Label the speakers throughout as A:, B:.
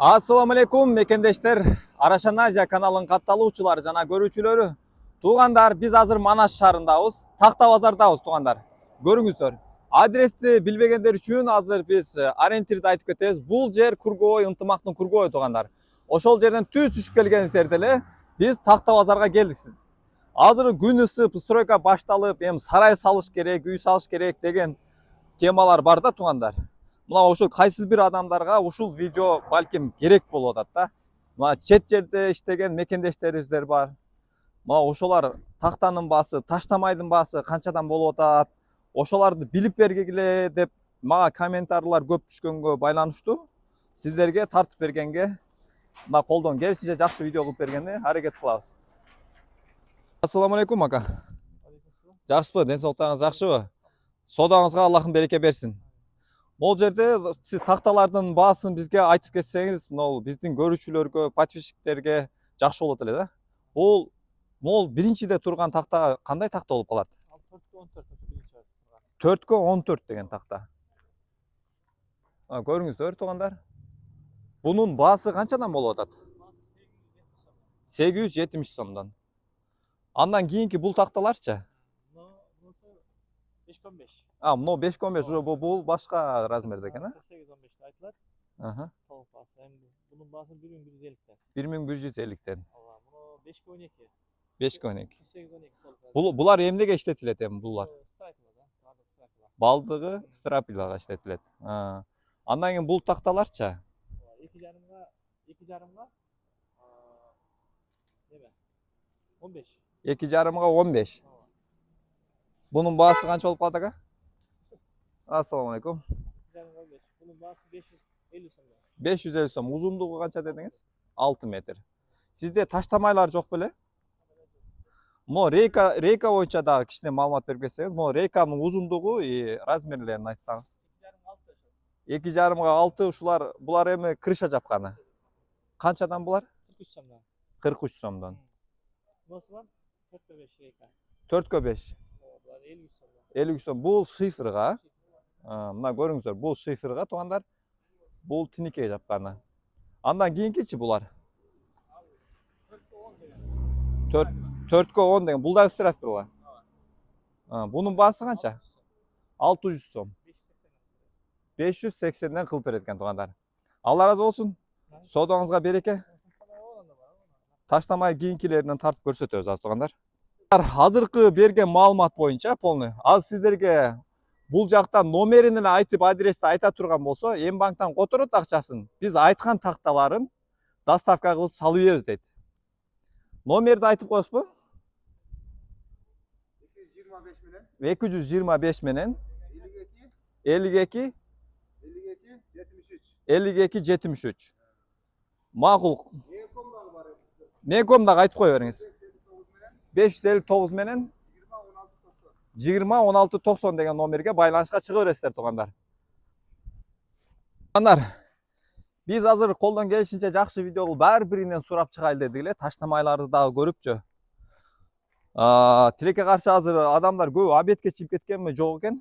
A: Assalamu алейкум мекендештер. Арашан Азия каналын катталуучулары жана көрүүчүлөрү. Туугандар, биз азыр Манас шаарындабыз. Такта базардабыз туугандар. Көрүңүздөр. Адрести билбегендер үчүн азыр биз ориентирди айтып кетебиз. Бул жер Кургой, ынтымактын Кургой туугандар. Ошол жерден түз түшүп келгениңиздерде эле биз Такта базарга келдик. Азыр күн ысып, стройка башталып, эми сарай салыш керек, үй салыш керек деген темалар бар да туугандар. Мына ошол кайсыз бир адамдарга ушул видео балким керек болуп атат да. Мына чет жерде иштеген мекендештерибиздер бар. Мына ошолар тактанын баасы, таштамайдын баасы канчадан болуп атат? Ошоларды билип бергиле деп мага комментарийлер көп түшкөнгө байланыштуу. Сиздерге тартып бергенге мына колдон келишинче жакшы видео кылып бергенге аракет кылабыз. Ассаламу алейкум ака. Жакшысызбы? Ден соолуктарыңыз жакшыбы? Содаңызга Аллахым береке берсин. Могул жерде сиз такталардын баасын бизге айтып кетсеңиз, могул биздин көрүүчүлөргө, подписчиктерге жакшы болот эле да. Могул биринчиде турган такта кандай такта болуп калат? 4/14 деген такта. Көрүңүздөр туугандар. Бунун баасы канчадан болуп атат? 870 сомдон. Андан кийинки бул такталарчы?
B: 5-15.
A: Мына 5/15 уже бул башка размерде экен,
B: 8-15 айтылат. Толук баасы. Эми бунун баасы 1150
A: 1150-тен.
B: Муну 5/12.
A: 5/12.
B: 8-12.
A: Булар эмнеге иштетилет эми булар? Балдыгы страпилага иштетилет. Андан кийин бул такталарчы?
B: 2,5 15.
A: 2,5 Bunun baası kança olup kaldı aga? Assalamu alaikum.
B: 2,5. Bunun baası 550 сом.
A: 550 сом. Uzunluğu kança dediniz? 6 metre. Sizde taştamaylar çok böyle? Mo reyka boyunca da kişine malumat verip geçseniz, mo reykanın uzunluğu razmerlerini айтсаңыз. 2,5-6 uşular bular emi kırışa japkanı. Kançadan bular?
B: 43 сомдон.
A: 43 somdan.
B: Nasıl var? 4/5 reyka.
A: 4/5.
B: 50 сом.
A: 53 сом. Бул шифрга. Мына көрүңүздөр, бул шифрга туугандар. Бул тиникеге жапканы. Андан кийинкичи булар? 4/10 деген. Бул дагы страпилга. Bunun baası kança? 600 сом. 580'den kılıp veretken tуугандар. Allah razı olsun. Sodаңызга береке. Таштамай кийинкилеринен тартып көрсөтөбүз аз туугандар. Азыркы берген маалымат боюнча полный. Az сиздерге бул жактан номерин эле айтып, адрести айта турган болсо, М-банктан которот акчасын биз айткан такталарын доставка кылып салып беребиз дейт. Номерди айтып коесузбу? 225 менен 52 73. Макул. Меком дагы айтып кое бериңиз. 559 менен 20 16 90 деген номерге байланышка чыга бересиздер туугандар. Туугандар, биз азыр колдон келишинче жакшы видео кылып баары биринен сурап чыгайлы дедик эле, таштамайларды дагы көрүпчү. Тилекке каршы азыр адамдар көп обедке чыгып кеткенби жок экен.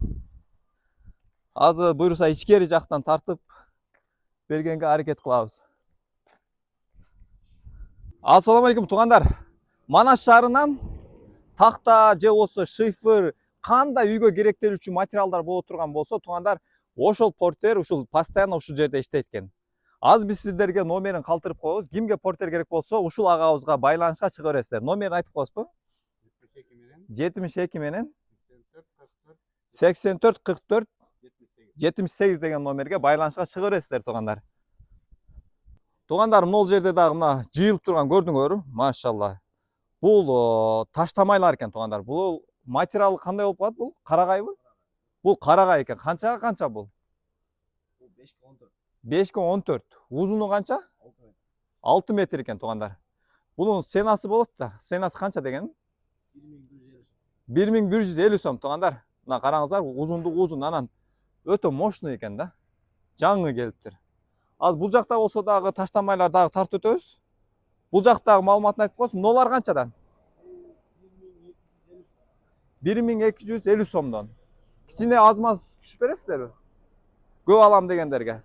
A: Азыр буйруса ичкери жактан тартып бергенге аракет кылабыз. Ассаламу алейкум туугандар. Манас шаарынан такта же болбосо шифр кандай үйгө керектелүүчү материалдар боло турган болсо туугандар, ошол портер ушул постоянно ушул жерде иштейт экен. Аз биз сиздерге номерин калтырып коебуз. Кимге портер керек болсо ушул агабызга байланышка чыга бересиздер. Номерин айтып коесузбу? 72 менен 84 44 78 деген номерге байланышка чыга бересиздер туугандар. Туугандар, могул жерде дагы мына жыйылып турган көрдүңөрбү? Машалла. Бул таштамайлар экен туугандар. Бул материал кандай болуп калат бул? Карагайбы? Бул карагай экен. Канчага канча бул? 5/14. Узуну канча? 6 метр экен туугандар. Бунун ценасы болот да. Ценасы канча деген? 1150 сом туугандар. Мына караңыздар, узундугу узун, анан өтө мощный экен да. Жаңы келиптир. Az бул жакта болсо дагы таштамайлар дагы тартып өтөбүз. Бул жактагы маалыматын айтып коесуз. Мыналар канчадан? 1250 сомдон. Кичине аз маз түшүп бересиздерби? Көп алам дегендерге.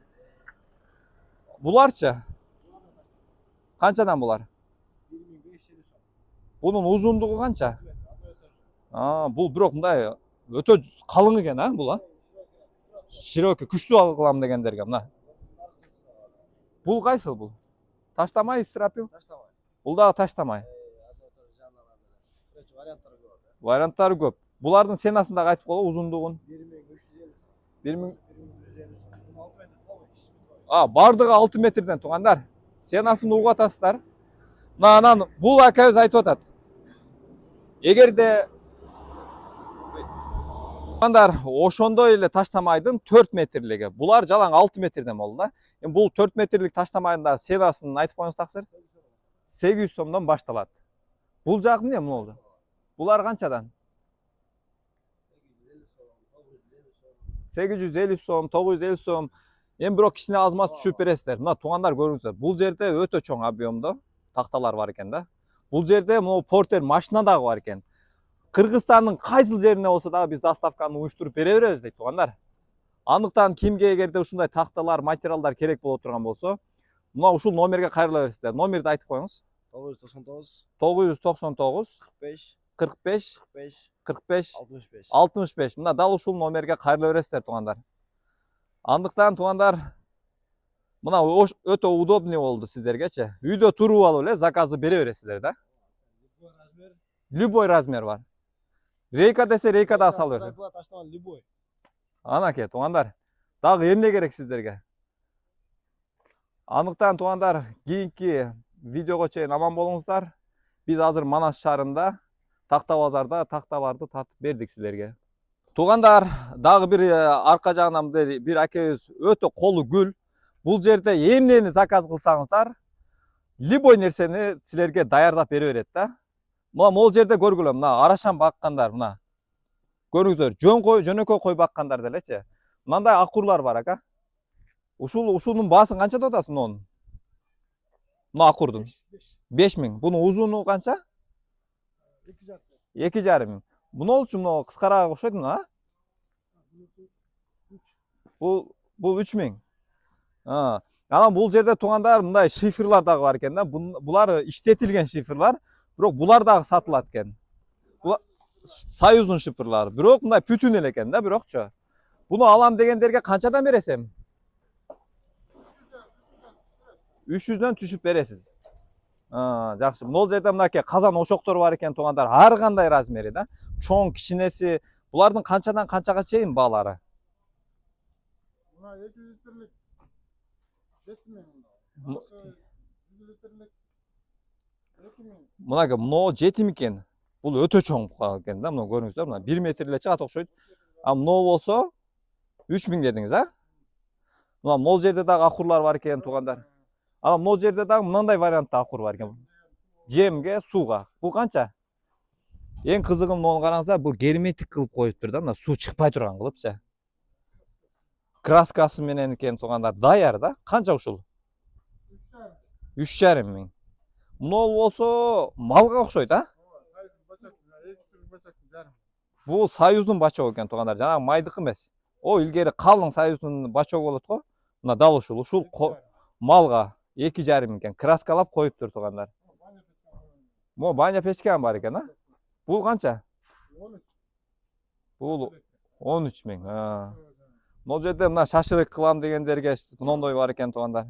A: Буларчы Қаншадан бұлар?
B: 2550 сом.
A: Бұның ұзындығы қанша? Бұл бирок мындай өтө қалың екен, бұл? Широкий, күчтүү кылам дегендерге мына. Бұл қайсыл бұл? Таштамай стропил?
B: Таштамай.
A: Бұл дағы таштамай. Варианттары көп. Бұлардың сенасындағы айтып қолы ұзындығын? 1350 сом. Бардығы 6 метрден туғандар. Сенасын уғатасыздар. Мынанан бұл акайыз айтып атат. Егерде туғандар ошондой эле таштамайдын 4 метрлиги. Булар жалаң 6 метрден болду да. Бул 4 метрлик таштамайдын сенасын айтып коюңуз таксыр. 800 сомдон башталат. Бул жагы эмне болду? Булар канчадан? 850 сом, 950 сом. Эми бирок кичине аз-маз түшүрүп бересиздер. Мына туугандар көрүңүздөр. Бул жерде өтө чоң объемдо такталар бар экен да. Бул жерде могу портер машина дагы бар экен. Кыргызстандын кайсыл жерине болсо дагы биз доставканы уюштуруп бере беребиз дейт туугандар. Андыктан кимге эгерде ушундай такталар, материалдар керек боло турган болсо, мына ушул номерге кайрыла бересиздер. Номерди айтып коюңуз. 999 999 45 45 65. Мына дал ушул номерге кайрыла бересиздер туугандар. Андыктан туугандар мына өтө удобный болду сиздергечи. Үйдө туруп алып эле заказды бере бересиздер да. Любой размер бар. Рейка десе рейка да сала берсин. Анаке туугандар. Дагы эмне керек сиздерге? Андыктан туугандар, кийинки видеого чейин аман болуңуздар. Биз азыр Манас шаарында такта базарда такталарды тартып бердик силерге. Туугандар, дагы бир арка жагынан бир акебиз өтө колу гүл. Бул жерде эмнени заказ кылсаңыздар, любой нерсени силерге даярдап бере берет да. Мына могул жерде көргүлө, мына арашан баккандар, мына. Көрүңүздөр, жөнөкөй кой баккандар делечи. Мындай акурлар бар ака. Ушунун баасын канча деп атасың мунун? Мына акурдун 5000. Бунун узуну канча? 2,5. Муну үчүн мына кыскараак окшойт мына. Бул 3000. Анан бул жерде туугандар мындай шифрлар дагы бар экен да. Булар иштетилген шифрлар, бирок булар дагы сатылат экен. Союздун шифрлары. Бирок мындай бүтүн эле экен да, бирокчу. Буну алам дегендерге канчадан бересем? 300дөн түшүп бересиз. Жакшы. Бул жерде мынакей казан ошоктор бар экен туугандар. Ар кандай размери да. Чоң, кичинеси. Булардын канчадан канчага чейин баалары?
C: Мына 200 литрлик 7000. 100 литрлик 2000.
A: Мынага мына 7000 экен. Бул өтө чоң экен да, мына көрүңүздөр, мына 1 метр эле чыгат окшойт. Мына болсо 3000 дедиңиз, Мына могул жерде дагы акурлар бар экен туугандар. Могул жерде дагы мындай вариантта акур бар экен. Жемге, сууга. Бул канча? Эң кызыгы муну караңыздар, бул герметик кылып коюптур да, мына суу чыкпай турган кылыпчы. Краскасы менен экен туугандар, даяр да. Канча ушул? 3,5 миң. Мына болсо малга окшойт, Бул Союздун бачогу экен туугандар, жана майдыкы эмес. Илгери калың Союздун бачогу болот го. Мына дал ушул малга 2,5 миң экен. Краскалап коюптур туугандар. Мо баня печка бар экен, Бул канча?
C: 13.
A: Бул 13 миң. Могул жерде мына шашырык кылам дегендерге мындай бар экен туугандар.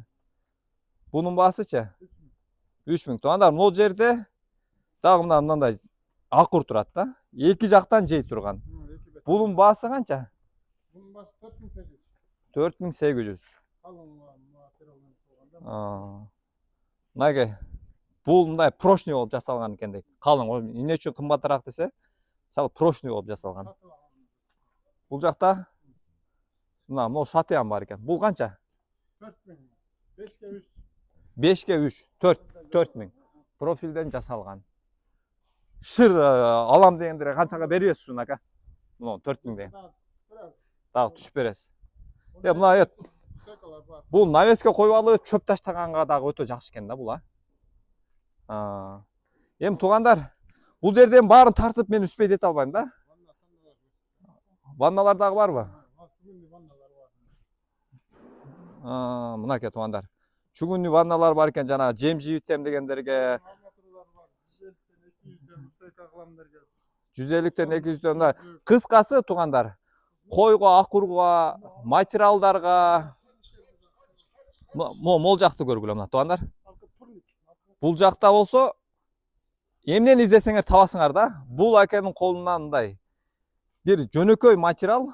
A: Бунун баасычы? 3 миң. Туугандар, могул жерде дагы мындай акур турат да. Эки жактан жей турган. Бунун баасы канча?
C: Bunun başı 4800.
A: 4800.
C: Kalın materialdan.
A: Мынаке бул мындай прошный болуп жасалган экен дейт. Калың, эмне үчүн кымбатыраак десе, мисалы прошный болуп жасалган. Бул жакта мына шатыян бар экен. Бул канча?
C: 4000. 5'e 3.
A: 5'e 3, 4 миң. Профилден жасалган. Шыр алам дегендерге канчага бересиз ушуну ака? Мына 4 миң деген. Дагы түшүп бересиз. Мына бул навеске коюп алып чөп таштаганга дагы өтө жакшы экен да бул, Эми туугандар, бул жерден баарын тартып мен үспөй дете албайм да. Ванналар дагы барбы? Мынакей туугандар. чугунный ванналар бар экен, жанагы жем жейт дегендерге.
C: Арматуралар бар. 200'den 200'den каламдар келди.
A: 150'тен 200'ден мына кыскасы туугандар. Койго, акурга, материалдарга мол жакты көргүлө мына туугандар. Бул жакта болсо эмнени издесеңер табасыңар да. Бул акенин колунан мындай бир жөнөкөй материал,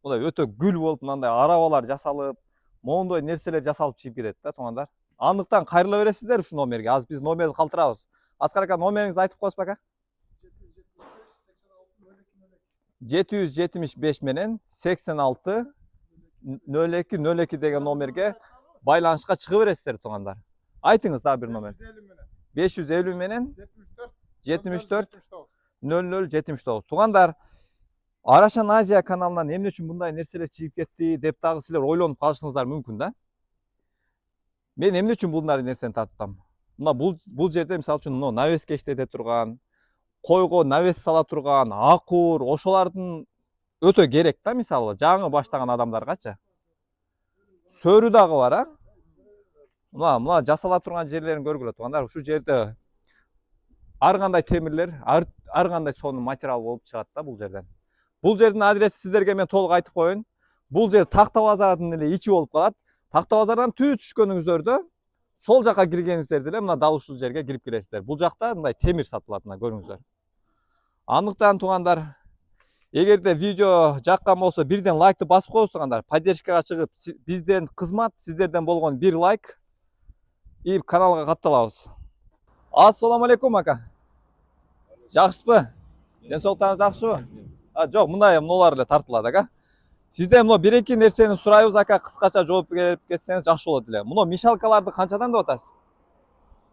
A: мындай өтө гүл болуп мындай арабалар жасалып, моундой нерселер жасалып чыгып кетет да туугандар. Андыктан кайрыла бересиздер ушу номерге. Азыр биз номерди калтырабыз. Аскар ака, номериңизди айтып коесузбу ака? 775 менен 86 0202 деген номерге байланышка чыга бересиздер туугандар. Айтыңыз да бир номер. 550 менен 74 0079. Туугандар, Арашан Азия каналынан эмне үчүн мындай нерселер чыгып кетти деп дагы силер ойлонуп калышыңыздар мүмкүн да. Мен эмне үчүн мындай нерсени тартам? Мына бул жерде мисалы үчүн мына навеске иштете турган, койго навес сала турган, акур, ошолордун өтө керек да, мисалы жаңы баштаган адамдаргачы. Сөрү дагы бар, а? Мына жасала турган жерлерин көргүлө туугандар. Ушу жерде ар кандай темирлер, ар кандай сонун материал болуп чыгат да бул жерден. Бул жердин адреси сиздерге мен толук айтып коеюн. Бул жер Такта базарынын эле ичи болуп калат. Такта базардан түз түшкөнүңүздөрдө сол жака киргениңиздерде эле мына дал ушул жерге кирип келесиздер. Бул жакта мындай темир сатылат, мына көрүңүздөр. Андыктан туугандар, эгерде видео жаккан болсо бирден лайкты басып коебуз туугандар. Поддержкага чыгып, бизден кызмат, сиздерден болгон бир лайк и каналга катталабыз. Ассаламу алейкум ака. Жакшысызбы? Ден соолуктарыңыз жакшыбы? Жок, мындай мыналар эле тартылат ака. Сизден мына бир эки нерсени сурайбыз ака, кыскача жооп берип кетсеңиз жакшы болот эле. Мына мишалкаларды канчадан деп атасыз?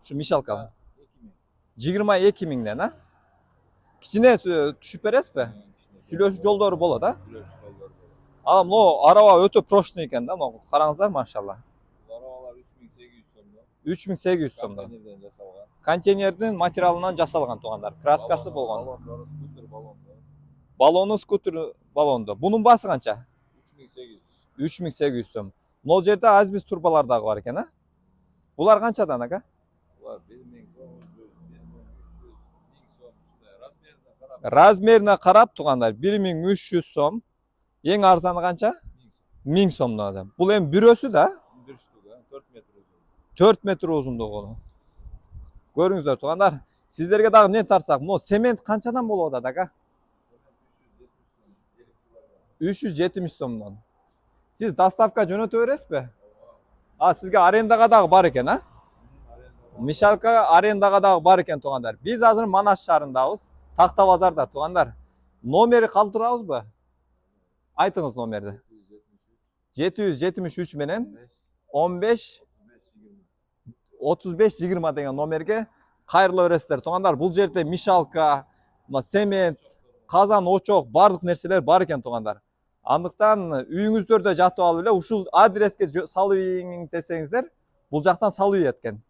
A: Ушу мишалка 22 миңден, а? Кичине түшүп бересизби? Сүйлөшүү жолдору болот, а? Мына араба өтө прочный экен да, мына караңыздар, машалла.
B: Арабалар 3800 сомдон.
A: 3800 сомдон.
B: Контейнерден жасалган.
A: Контейнердин материалынан жасалган туугандар. Краскасы болгон.
B: Балондору скутер балондо.
A: Балону скутер балондо. Бунун баасы канча?
B: 3800.
A: 3800 сом. Могул жерде азбиз турбалар дагы бар экен, а? Булар канчадан ака?
B: Булар 1900, 1000 сом.
A: Размерине карап туугандар 1300 сом. Эң арзаны канча? 1000 сомдон. Бул эми бирөөсү да?
B: Бир штука, 4 метр uzun.
A: 4 метр узундугу. Көрүңүздөр туугандар. Сиздерге дагы эмне тартсак, могу цемент канчадан болуп атат ака? 370 сомдон. Сиз доставка жөнөтө бересизби? Сизге арендага дагы бар экен, а? Мишалка арендага дагы бар экен туугандар. Биз азыр Манас шаарындабыз, Такта базарда туугандар. Номери калтырабызбы? Айтыңыз номерди. 773 менен 15 35 20 деген номерге кайрыла бересиздер туугандар. Бул жерде мишалка, цемент, казан, очок, бардык нерселер бар экен туугандар. Андыктан үйүңүздөрдө жатып алып эле ушул адреске салып ийиң десеңиздер, бул жактан салып ийет экен.